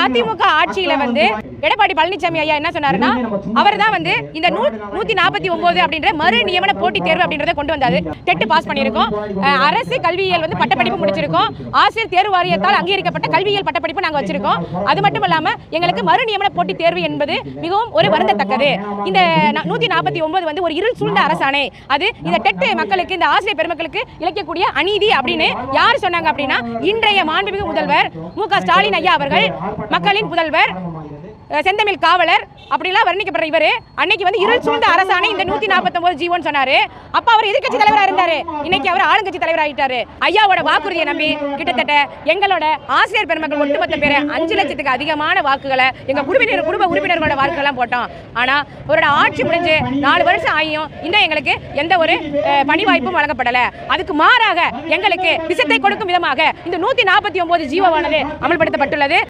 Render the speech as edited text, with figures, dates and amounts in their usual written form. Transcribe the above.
அதிமுக ஆட்சியில எடப்பாடி பழனிசாமி ஐயா என்ன சொன்னாருன்னா, அவர் தான் இந்த 149 அப்படின்ற மறு நியமன போட்டித் தேர்வு அப்படின்றத கொண்டு வந்தாரு. டெட் பாஸ் பண்ணியிருக்கோம். அரசு கல்வியியல் பட்டப்படிப்பு முடிச்சிருக்கோம். ஆசிரியர் தேர்வு வாரியத்தால் அங்கீகரிக்கப்பட்ட கல்வியியல் பட்டப்படிப்பு நாங்கள் வச்சிருக்கோம். அது மட்டும் இல்லாம எங்களுக்கு மறு நியமன போட்டித் தேர்வு என்பது மிகவும் ஒரு வருந்தத்தக்கது. இந்த 149 ஒரு இருள் சூழ்ந்த அரசாணை. அது இந்த டெட் மக்களுக்கு, இந்த ஆசிரியர் பெருமக்களுக்கு இழைக்கக்கூடிய அநீதி அப்படின்னு யார் சொன்னாங்க அப்படின்னா, இன்றைய மாண்புமிகு முதல்வர் மு.க. ஸ்டாலின் ஐயா அவர்கள், மக்களின் முதல்வர், செந்தமிழ் காவலர் அப்படிலாம் வர்ணிக்கப்படுற இவரு அன்னைக்கு இருள் சூழ்ந்த அரசாணை இந்த 149 ஜீவோன்னு சொன்னாரு. அப்ப அவர் எதிர்க்கட்சி தலைவராக இருந்தாரு. இன்னைக்கு அவர் ஆளுங்கட்சி தலைவர் ஆகிட்டாரு. ஐயாவோட வாக்குறுதியை நம்பி கிட்டத்தட்ட எங்களோட ஆசிரியர் பெருமக்கள் ஒட்டுமொத்த பேரை 5 லட்சத்துக்கு அதிகமான வாக்குகளை எங்க குடும்ப உறுப்பினர்களோட வாக்குகள்லாம் போட்டோம். ஆனா அவரோட ஆட்சி முடிஞ்சு 4 வருஷம் ஆகியும் இன்னும் எங்களுக்கு எந்த ஒரு பணி வாய்ப்பும் வழங்கப்படல. அதுக்கு மாறாக எங்களுக்கு விஷத்தை கொடுக்கும் விதமாக இந்த 149 ஜீவோவானது அமல்படுத்தப்பட்டுள்ளது.